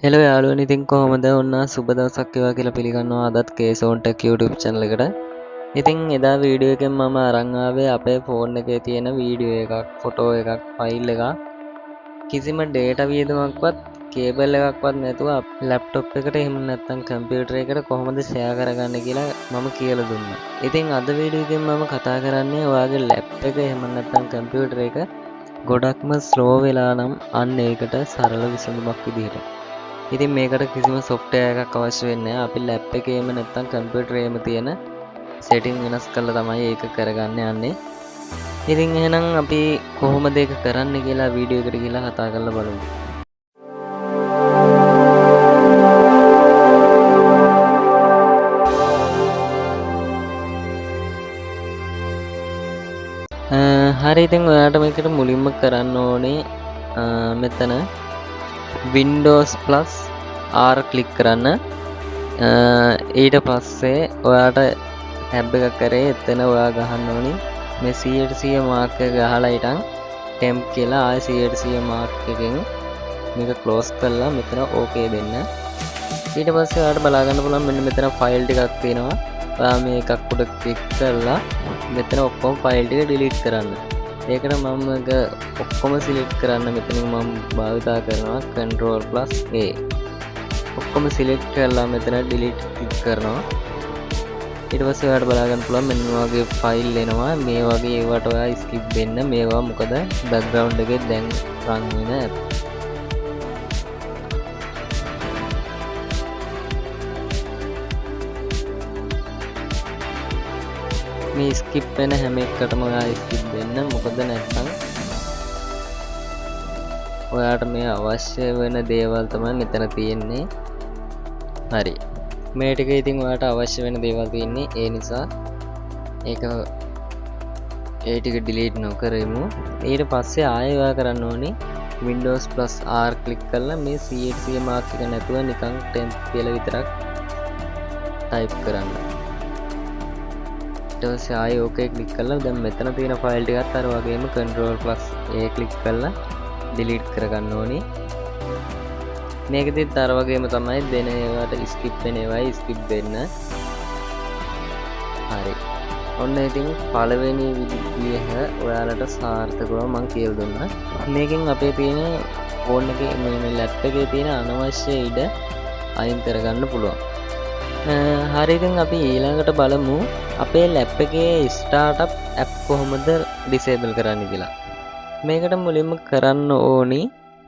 Hello යාළුවනේ ඉතින් කොහොමද ඔන්න සුබ දවසක් වේවා කියලා පිළිගන්නවා අදත් කේසෝන් ටෙක් YouTube channel එකට. ඉතින් එදා වීඩියෝ එකෙන් මම අරන් ආවේ අපේ ෆෝන් එකේ තියෙන වීඩියෝ එකක්, ෆොටෝ එකක්, ෆයිල් එකක් කිසිම data වියදමක්වත් කේබල් එකක්වත් නැතුව ලැප්ටොප් එකට එහෙම නැත්නම් කම්පියුටර් එකට කොහොමද ෂෙයා කරගන්නේ කියලා මම කියලා දුන්නා. ඉතින් අද වීඩියෝ එකෙන් මම කතා කරන්නේ ඔයාගේ ලැප් එක එහෙම නැත්නම් කම්පියුටර් එක ගොඩක්ම ස්ලෝ වෙලා නම් අන්න ඒකට සරල විසඳුමක් විදිහට. ඉතින් මේකට කිසිම software එකක් අවශ්‍ය වෙන්නේ නැහැ. අපි lap එකේම නැත්නම් computer එකේම තියෙන setting වෙනස් කරලා තමයි ඒක කරගන්න යන්නේ. ඉතින් එහෙනම් අපි කොහොමද ඒක කරන්නේ කියලා වීඩියෝ එකට ගිහලා කතා කරලා බලමු. හරි ඉතින් ඔයාලට මේකට මුලින්ම කරන්න ඕනේ මෙතන Windows plus R ක්ලික් කරන්න. ඊට පස්සේ ඔයාට ටැබ් එකක් කරේ එතන ඔයා ගහන්න ඕනි මේ 100% මාක් එක ගහලා ඊටන් temp කියලා ආයෙ 100% මාක් එකකින් මේක ක්ලෝස් කරලා මෙතන okay දෙන්න. ඊට පස්සේ ඔයාලට බලා ගන්න පුළුවන් මෙන්න මෙතන ෆයිල් ටිකක් තියෙනවා. ඔයා මේ එකක් උඩ ක්ලික් කරලා මෙතන ඔක්කොම ෆයිල් ටික delete කරන්න. ඒකට මම එක ඔක්කොම සිලෙක්ට් කරන්න මෙතනින් මම භාවිතා කරනවා Ctrl+A. ඔක්කොම සිලෙක්ට් කරලා මෙතන delete ක්ලික් කරනවා. ඊට පස්සේ ඔයාලට බලා ගන්න පුළුවන් මෙන්න වගේ ෆයිල් එනවා. මේ වගේ ඒවට ඔයා skip වෙන්න. මේවා මොකද background එකේ දැන් run වෙන app. මේ skip වෙන හැම එකකටම ඔයා skip දෙන්න. මොකද නැත්නම් ඔයාට මේ අවශ්‍ය වෙන දේවල් තමයි මෙතන තියෙන්නේ. හරි. මේ ටික ඉතින් ඔයාට අවශ්‍ය වෙන දේවල් තියෙන්නේ. ඒ නිසා ඒක ඒ ටික delete නොකරමු. ඊට පස්සේ ආයෙ ඔයා කරන්න ඕනේ Windows plus R ක්ලික් කරලා මේ 100% මාක් එක නැතුව නිකන් temp කියලා විතරක් type කරන්න. ඊට පස්සේ ආයෙ okay ක්ලික් කරලා දැන් මෙතන තියෙන ෆයිල් ටිකත් අර වගේම Ctrl+A ක්ලික් කරලා delete කරගන්න ඕනේ. මේකෙදිත් අර වගේම තමයි දෙන ඒවාට skip වෙන ඒවායි skip දෙන්න. හරි. ඔන්න ඉතින් පළවෙනි විදිහ ඔයාලට සාර්ථකව මම කියලා දුන්නා. මේකෙන් අපේ තියෙන ෆෝන් එකේ මේ ලැප් එකේ තියෙන අනවශ්‍ය ඉඩ අයින් කරගන්න පුළුවන්. හරි ඉතින් අපි ඊළඟට බලමු අපේ ලැප් එකේ startup app කොහොමද disable කරන්න කියලා. මේකට මුලින්ම කරන්න ඕනි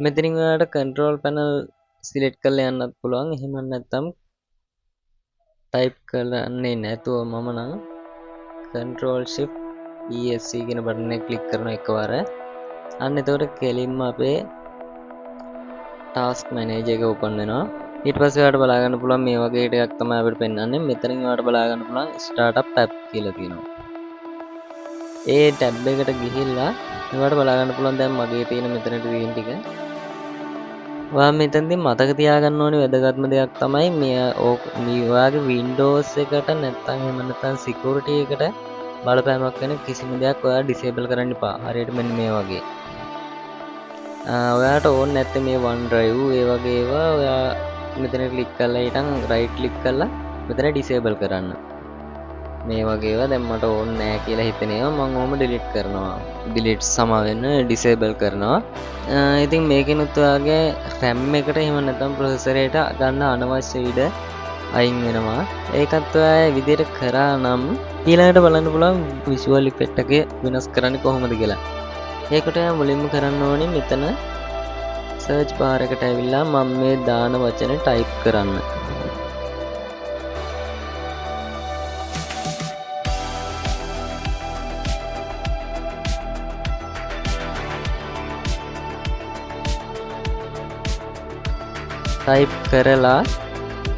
මෙතනින් ඔයාලට control panel select කරලා යන්නත් පුළුවන්. එහෙම නැත්නම් type කරන්නේ නැතුව මම නම් Ctrl+Shift+ESC කියන බටන් එක ක්ලික් කරන එකවර අන්න එතකොට කෙලින්ම අපේ task manager එක open වෙනවා. ඊට පස්සේ ඔයාලට බලා ගන්න පුළුවන් මේ වගේ එකක් තමයි අපිට පෙන්වන්නේ. මෙතනින් ඔයාලට බලා ගන්න පුළුවන් startup app කියලා තියෙනවා. ඒ ටැබ් එකට ගිහිල්ලා ඔයාලට බලා ගන්න පුළුවන් දැන් මගේ තියෙන මෙතනට තියෙන ටික. ඔයා මෙතනදී මතක තියාගන්න ඕනේ වැදගත්ම දෙයක් තමයි මේ ඔයාගේ Windows එකට නැත්නම් එහෙම නැත්නම් security එකට බලපෑමක් වෙන කිසිම දෙයක් ඔයා disable කරන්න එපා. හරියට මෙන්න මේ වගේ. ඔයාට ඕනේ නැත්නම් මේ OneDrive ඒ වගේ ඒවා ඔයා මෙතන ක්ලික් කරලා ඊටන් right click කරලා මෙතන disable කරන්න. මේ වගේ ඒවා දැන් මට ඕනේ නැහැ කියලා හිතන ඒවා මම ඔහොම delete කරනවා. delete සම වෙන disable කරනවා. ඉතින් මේකෙනුත් ඔයාගේ RAM එකට එහෙම නැත්නම් processor එකට ගන්න අනවශ්‍ය ඉඩ අයින් වෙනවා. ඒකත් ඔයා විදිහට කරා නම් ඊළඟට බලන්න පුළුවන් visual effect එක වෙනස් කරන්නේ කොහොමද කියලා. ඒකට ඔයා මුලින්ම කරන්න ඕනේ මෙතන search bar එකට ඇවිල්ලා මම මේ දාන වචන type කරන්න. type කරලා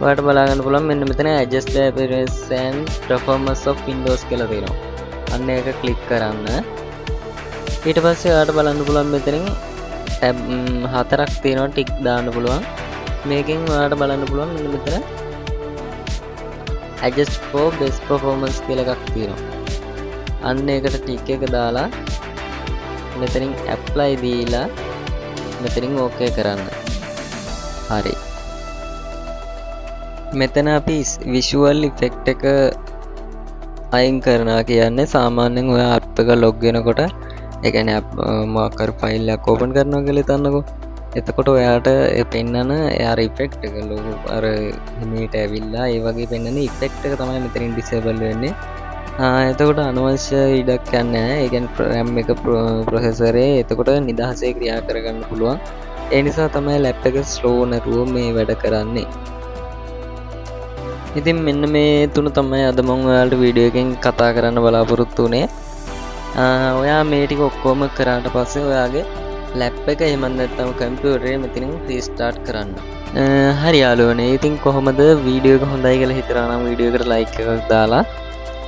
ඔයාලට බලා ගන්න පුළුවන් මෙන්න මෙතන adjust the appearance and performance of Windows කියලා තියෙනවා. අන්න ඒක ක්ලික් කරන්න. ඊට පස්සේ ඔයාලට බලන්න පුළුවන් මෙතනින් tab 4ක් තියෙනවා ටික් දාන්න පුළුවන්. මේකෙන් ඔයාලට බලන්න පුළුවන් මෙන්න මෙතන adjust for best performance කියලා එකක් තියෙනවා. අන්න ඒකට ටික් එක දාලා මෙතනින් apply දීලා මෙතනින් okay කරන්න. හරි. මෙතන අපි විෂුවල් ඉෆෙක්ට් එක අයින් කරනවා කියන්නේ සාමාන්‍යයෙන් ඔය ඇප් එක ලොග් වෙනකොට ඒ කියන්නේ මොකක් හරි ෆයිල් එකක් ඕපන් කරනවා කියලා හිතන්නකෝ. එතකොට ඔයාට පෙන්නන අර ඉෆෙක්ට් එක ලොගෝ අර හිමීට ඇවිල්ලා ඒ වගේ පෙන්නන ඉෆෙක්ට් එක තමයි මෙතනින් ඩිසේබල් වෙන්නේ. එතකොට අනවශ්‍ය ඉඩක් යන්නේ නැහැ. ඒ කියන්නේ RAM එක ප්‍රොසෙසරේ එතකොට නිදහසේ ක්‍රියා කරගන්න පුළුවන්. ඒ නිසා තමයි ලැප් එක ස්ලෝ නැතුව මේ වැඩ කරන්නේ. ඉතින් මෙන්න මේ තුන තමයි අද මම ඔයාලට වීඩියෝ එකෙන් කතා කරන්න බලාපොරොත්තු වුණේ. ඔයා මේ ටික ඔක්කොම කරාට පස්සේ ඔයාගේ ලැප් එක එහෙම නැත්නම් කම්පියුටරේ මෙතනින් රීස්ටාර්ට් කරන්න. හරි යාළුවනේ. ඉතින් කොහොමද වීඩියෝ එක හොඳයි කියලා හිතනවා නම් වීඩියෝ එකට ලයික් එකක් දාලා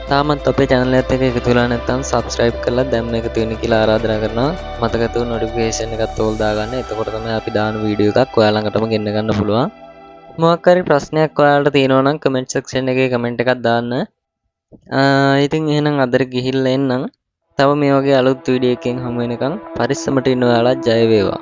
තාමත් අපේ channel එකත් එක්ක එකතු වෙලා නැත්නම් subscribe කරලා දැම්ම එකතු වෙන්න කියලා ආරාධනා කරනවා. මතක තව notification එකත් ඕල් දාගන්න. එතකොට තමයි අපි දාන වීඩියෝ එකක් ඔයාලා ළඟටම ගෙන්න ගන්න පුළුවන්. මොකක් හරි ප්‍රශ්නයක් ඔයාලට තියෙනවා නම් comment section එකේ comment එකක් දාන්න. ඉතින් එහෙනම් අදට ගිහිල්ලා එන්නම්. තව මේ වගේ අලුත් වීඩියෝ එකකින් හමු වෙනකන් පරිස්සමට ඉන්න ඔයාලා ජය වේවා.